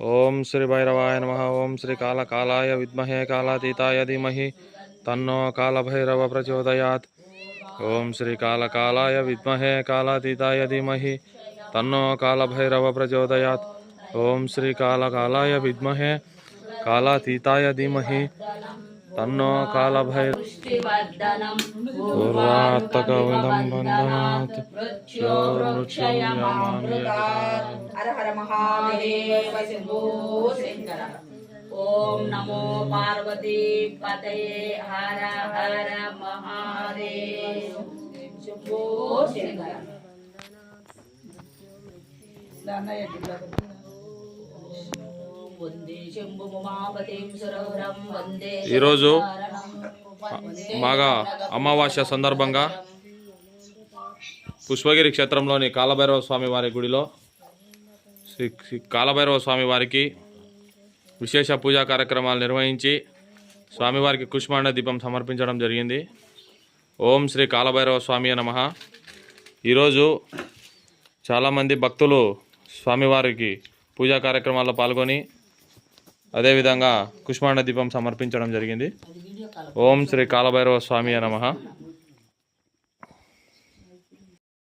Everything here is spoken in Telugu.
ओम श्री भैरवाय नमः। ओम श्री कालाय विद्महे कालातीताय धीमहि तन्नो कालभैरव प्रचोदयात्। ओम श्री कालाय विद्महे कालातीताय धीमहि तन्नो कालभैरव प्रचोदयात्। ओम श्री कालाय विद्महे कालातीताय धीमहि तन्नो कालभैरव पूर्वात्तकविदं बन्धनात् हर हर महादेव शंभो शंकर। ओम नमो पार्वती पतये हर हर महादेव शंभो शंकर। ఈరోజు మాఘ అమావాస్య సందర్భంగా పుష్పగిరి క్షేత్రంలోని కాలభైరవ స్వామి వారి గుడిలో శ్రీ కాలభైరవ స్వామి వారికి విశేష పూజా కార్యక్రమాలు నిర్వహించి స్వామివారికి కుష్మాండ దీపం సమర్పించడం జరిగింది. ఓం శ్రీ కాలభైరవ స్వామి నమః. ఈరోజు చాలామంది భక్తులు స్వామివారికి పూజా కార్యక్రమాల్లో పాల్గొని అదేవిధంగా కుష్మాండ దీపం సమర్పించడం జరిగింది. ఓం శ్రీ కాలభైరవ స్వామి నమః.